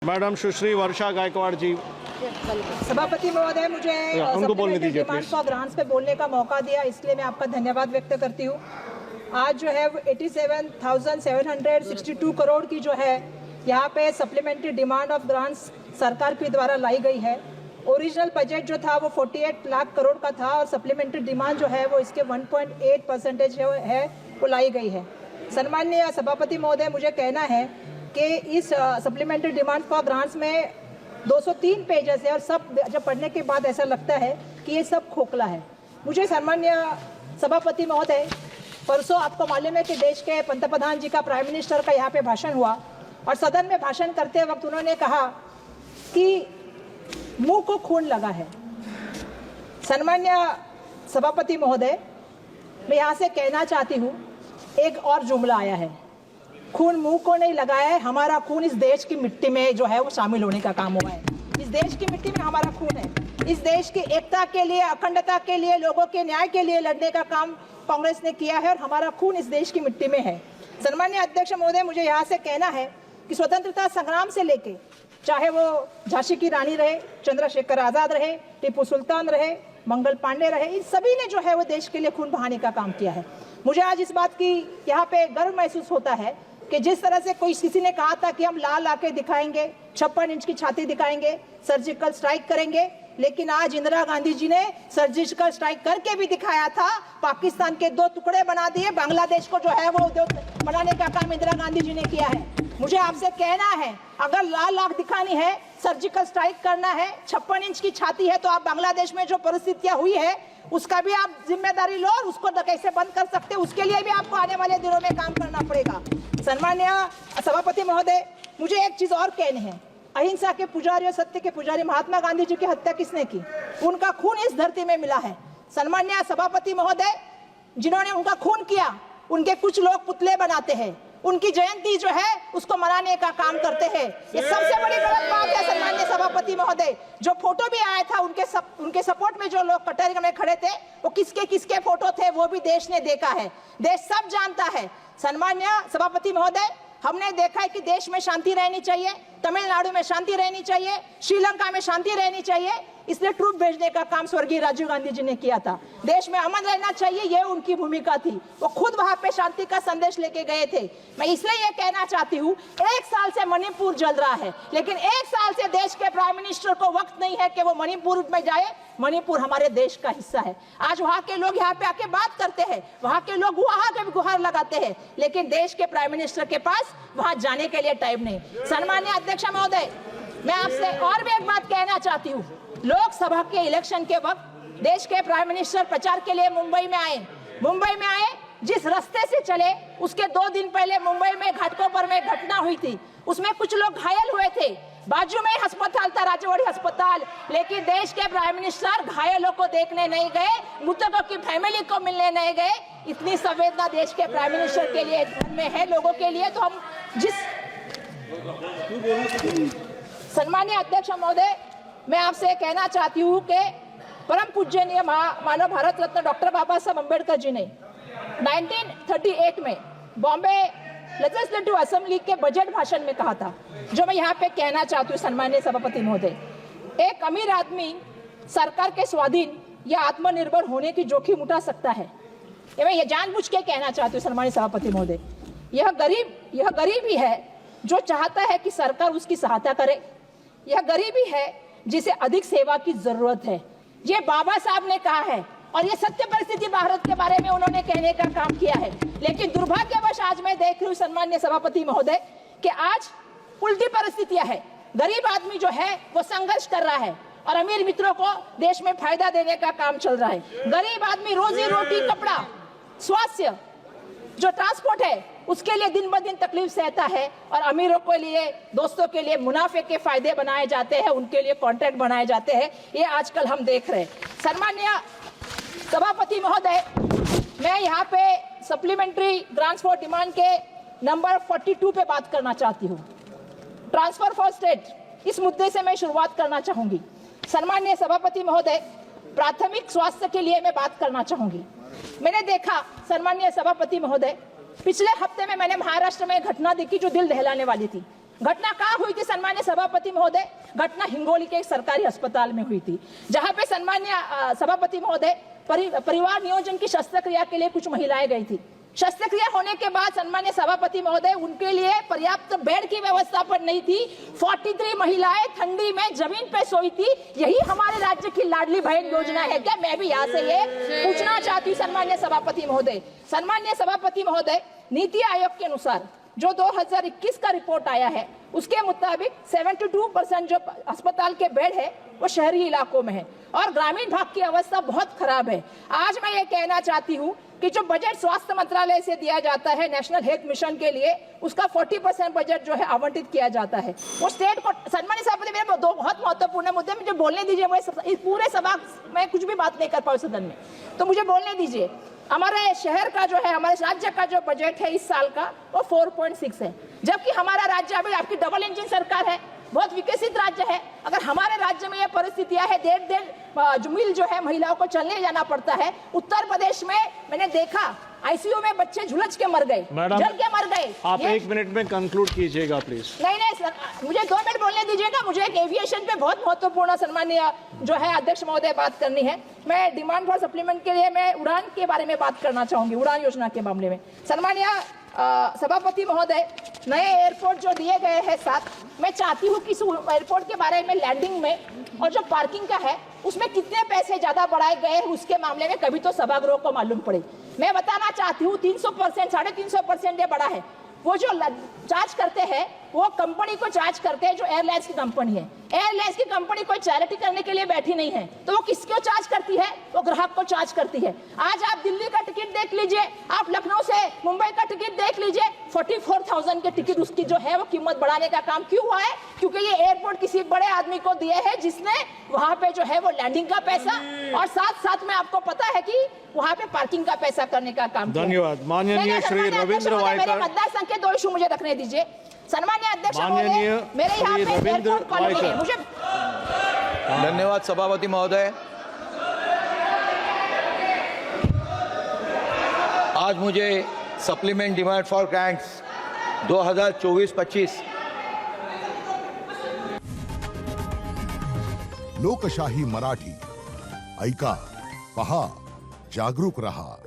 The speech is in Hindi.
मैडम सुश्री वर्षा गायकवाड़ जी। सभापति महोदय, मुझे उनको बोलने दीजिए डिमांड फॉर ग्रांट्स पे बोलने का मौका दिया, इसलिए मैं आपका धन्यवाद व्यक्त करती हूँ। आज जो है 87,762 करोड़ की जो है यहाँ पे सप्लीमेंट्री डिमांड ऑफ ग्रांट्स सरकार के द्वारा लाई गई है। ओरिजिनल बजट जो था वो 48 लाख करोड़ का था और सप्लीमेंट्री डिमांड जो है वो इसके 1.8% है वो लाई गई है। सम्माननीय सभापति महोदय, मुझे कहना है कि इस सप्लीमेंट्री डिमांड फॉर ग्रांट्स में 203 पेजेस है और सब जब पढ़ने के बाद ऐसा लगता है कि ये सब खोखला है। मुझे सम्माननीय सभापति महोदय, परसों आपको मालूम है कि देश के पंतप्रधान जी का, प्राइम मिनिस्टर का यहाँ पे भाषण हुआ और सदन में भाषण करते वक्त उन्होंने कहा कि मुंह को खून लगा है। सम्माननीय सभापति महोदय, मैं यहाँ से कहना चाहती हूँ, एक और जुमला आया है, खून मुंह को नहीं लगाया है, हमारा खून इस देश की मिट्टी में जो है वो शामिल होने का काम हुआ है। इस देश की मिट्टी में हमारा खून है। इस देश की एकता के लिए, अखंडता के लिए, लोगों के न्याय के लिए लड़ने का काम कांग्रेस ने किया है और हमारा खून इस देश की मिट्टी में है। सम्माननीय अध्यक्ष महोदय, मुझे यहाँ से कहना है कि स्वतंत्रता संग्राम से लेके, चाहे वो झांसी की रानी रहे, चंद्रशेखर आजाद रहे, टीपू सुल्तान रहे, मंगल पांडे रहे, इन सभी ने जो है वो देश के लिए खून बहाने का काम किया है। मुझे आज इस बात की यहाँ पे गर्व महसूस होता है कि जिस तरह से किसी ने कहा था कि हम लाल आके दिखाएंगे, 56 इंच की छाती दिखाएंगे, सर्जिकल स्ट्राइक करेंगे, लेकिन आज इंदिरा गांधी जी ने सर्जिकल स्ट्राइक करके भी दिखाया था। पाकिस्तान के 2 टुकड़े बना दिए, बांग्लादेश को जो है वो बनाने का काम इंदिरा गांधी जी ने किया है। मुझे आपसे कहना है, अगर लाल आंख दिखानी है, सर्जिकल स्ट्राइक करना है, 56 इंच की छाती है, तो आप बांग्लादेश में जो परिस्थितियां हुई है उसका भी आप जिम्मेदारी लो और उसको कैसे बंद कर सकते हैं, उसके लिए भी आपको आने वाले दिनों में काम करना पड़ेगा। सम्माननीय सभापति महोदय, मुझे एक चीज और कहनी है। अहिंसा के पुजारी और सत्य के पुजारी महात्मा गांधी जी की हत्या किसने की? उनका खून इस धरती में मिला है। सम्माननीय सभापति महोदय, जिन्होंने उनका खून किया, उनके कुछ लोग पुतले बनाते हैं, उनकी जयंती जो है उसको मनाने का काम करते हैं। ये सबसे बड़ी गलत बात है। सम्माननीय सभापति महोदय, जो फोटो भी आया था उनके सपोर्ट में जो लोग कटहरे में खड़े थे, वो किसके फोटो थे वो भी देश ने देखा है, देश सब जानता है। सम्माननीय सभापति महोदय, हमने देखा है कि देश में शांति रहनी चाहिए, तमिलनाडु में शांति रहनी चाहिए, श्रीलंका में शांति रहनी चाहिए, इसलिए ट्रूप भेजने का काम स्वर्गीय राजीव गांधी जी ने किया था। देश में अमन रहना चाहिए, ये उनकी भूमिका थी। वो खुद वहां पे शांति का संदेश लेके गए थे। मैं इसलिए ये कहना चाहती हूँ, 1 साल से मणिपुर जल रहा है, लेकिन 1 साल से देश के प्राइम मिनिस्टर को वक्त नहीं है कि वो मणिपुर में जाए। मणिपुर हमारे देश का हिस्सा है। आज वहाँ के लोग यहाँ पे आके बात करते हैं, वहाँ के लोग वहाँ के भी गुहार लगाते हैं, लेकिन देश के प्राइम मिनिस्टर के पास वहाँ जाने के लिए टाइम नहीं। सम्माननीय अध्यक्ष महोदय, मैं आपसे और भी एक बात कहना चाहती हूँ। लोकसभा के इलेक्शन के वक्त देश के प्राइम मिनिस्टर प्रचार के लिए मुंबई में आए, जिस रास्ते से चले उसके 2 दिन पहले मुंबई में घाटकोपर में घटना हुई थी, उसमें कुछ लोग घायल हुए थे। बाजू में अस्पताल था, राजवाड़ी अस्पताल, लेकिन देश के प्राइम मिनिस्टर घायलों को देखने नहीं गए, मृतकों की फैमिली को मिलने नहीं गए। इतनी संवेदना देश के प्राइम मिनिस्टर के लिए में है, लोगों के लिए। तो हम सम्माननीय अध्यक्ष महोदय, मैं आपसे कहना चाहती हूँ कि परम पूजनीय मानव भारत रत्न डॉक्टर बाबा साहब अम्बेडकर जी ने 1938 में बॉम्बे लेजिस्लेटिव असेंबली के बजट भाषण में कहा था, जो मैं यहाँ पे कहना चाहती हूँ। सम्माननीय सभापति महोदय, एक अमीर आदमी सरकार के स्वाधीन या आत्मनिर्भर होने की जोखिम उठा सकता है। ये मैं ये जानबूझ के कहना चाहती हूँ। सम्माननीय सभापति महोदय, यह गरीब ही है जो चाहता है कि सरकार उसकी सहायता करे। यह गरीबी है जिसे अधिक सेवा की जरूरत है। ये बाबा साहब ने कहा है और ये सत्य परिस्थिति भारत के बारे में उन्होंने कहने का काम किया है। लेकिन दुर्भाग्यवश आज मैं देख रही हूँ सम्माननीय सभापति महोदय कि आज उल्टी परिस्थितियां है। गरीब आदमी जो है वो संघर्ष कर रहा है और अमीर मित्रों को देश में फायदा देने का काम चल रहा है। गरीब आदमी रोजी रोटी, कपड़ा, स्वास्थ्य, जो ट्रांसपोर्ट है उसके लिए दिन ब दिन तकलीफ सहता है और अमीरों के लिए, दोस्तों के लिए मुनाफे के फायदे बनाए जाते हैं, उनके लिए कॉन्ट्रैक्ट बनाए जाते हैं। ये आजकल हम देख रहे हैं। सम्माननीय सभापति महोदय, मैं यहाँ पे सप्लीमेंट्री ग्रांट्स फॉर डिमांड के नंबर 42 पे बात करना चाहती हूँ। ट्रांसफर फॉर स्टेट, इस मुद्दे से मैं शुरुआत करना चाहूंगी। सम्माननीय सभापति महोदय, प्राथमिक स्वास्थ्य के लिए मैं बात करना चाहूंगी। मैंने देखा सम्माननीय सभापति महोदय, पिछले हफ्ते में मैंने महाराष्ट्र में घटना देखी जो दिल दहलाने वाली थी। घटना कहाँ हुई थी सन्मान्य सभापति महोदय? घटना हिंगोली के एक सरकारी अस्पताल में हुई थी, जहां पे सन्मान्य सभापति महोदय परिवार नियोजन की शस्त्रक्रिया के लिए कुछ महिलाएं गई थी। शस्त्रक्रिया होने के बाद सन्मान्य सभापति महोदय उनके लिए पर्याप्त बेड की व्यवस्था पर नहीं थी। 43 महिलाएं ठंडी में जमीन पे सोई थी। यही हमारे राज्य की लाडली बहन योजना है क्या? मैं भी यहाँ से ये पूछना चाहती हूँ सन्मान्य सभापति महोदय। सन्मान्य सभापति महोदय, नीति आयोग के अनुसार जो 2021 का रिपोर्ट आया है उसके मुताबिक 72% जो अस्पताल के बेड है वो शहरी इलाकों में है और ग्रामीण भाग की अवस्था बहुत खराब है। आज मैं ये कहना चाहती हूँ कि जो बजट स्वास्थ्य मंत्रालय से दिया जाता है नेशनल हेल्थ मिशन के लिए, उसका 40% बजट जो है आवंटित किया जाता है वो स्टेट को। सन्मान्य सभापति, मेरे दो बहुत महत्वपूर्ण मुद्दे मुझे बोलने दीजिए। मैं इस पूरे सभा में कुछ भी बात नहीं कर पाऊँ सदन में, तो मुझे बोलने दीजिए। हमारे शहर का जो है, हमारे राज्य का जो बजट है इस साल का वो 4.6 है, जबकि हमारा राज्य अभी आपकी डबल इंजन सरकार है, बहुत विकसित राज्य है। अगर हमारे राज्य में ये परिस्थितियां है, देर मील जो है महिलाओं को चलने जाना पड़ता है। उत्तर प्रदेश में मैंने देखा आईसीयू में बच्चे झुलस के मर गए, जल के मर गए। आप 1 मिनट में कंक्लूड कीजिएगा प्लीज। नहीं सर, मुझे 2 मिनट बोलने दीजिएगा। मुझे एक एविएशन पे बहुत महत्वपूर्ण सन्माननीय जो है अध्यक्ष महोदय बात करनी है। मैं डिमांड फॉर सप्लीमेंट के लिए मैं उड़ान के बारे में बात करना चाहूंगी, उड़ान योजना के मामले में। सन्माननीय सभापति महोदय, नए एयरपोर्ट जो दिए गए हैं 7, मैं चाहती हूँ कि एयरपोर्ट के बारे में लैंडिंग में और जो पार्किंग का है उसमें कितने पैसे ज्यादा बढ़ाए गए हैं उसके मामले में कभी तो सभागृह को मालूम पड़े। मैं बताना चाहती हूँ 300%, 350% ये बढ़ा है। वो जो चार्ज करते हैं वो कंपनी को चार्ज करते हैं जो एयरलाइंस की कंपनी है। एयरलाइंस की कंपनी कोई चैरिटी करने के लिए बैठी नहीं है, तो वो किसको चार्ज करती है? वो ग्राहक को चार्ज करती है। आज आप दिल्ली का टिकट देख लीजिए, आप लखनऊ से मुंबई का टिकट देख लीजिए, 44,000 के टिकट उसकी जो है वो कीमत बढ़ाने का काम क्यों हुआ है? क्योंकि ये एयरपोर्ट किसी बड़े आदमी को दिए है जिसने वहां पे जो है वो लैंडिंग का पैसा और साथ में आपको पता है कि वहां पे पार्किंग का पैसा करने का काम। धन्यवाद। माननीय श्री रविंद्र वायकर, मतदार संघ के 2 इशू मुझे रखने दीजिए। सन्मान्य अध्यक्ष महोदय, मेरे यहाँ पे एयरपोर्ट कॉलोनी है, मुझे धन्यवाद सभापति महोदय। आज मुझे सप्लीमेंट डिमांड फॉर ग्रांट्स 2024-25 लोकशाही मराठी ऐका, पहा, जागरूक रहा।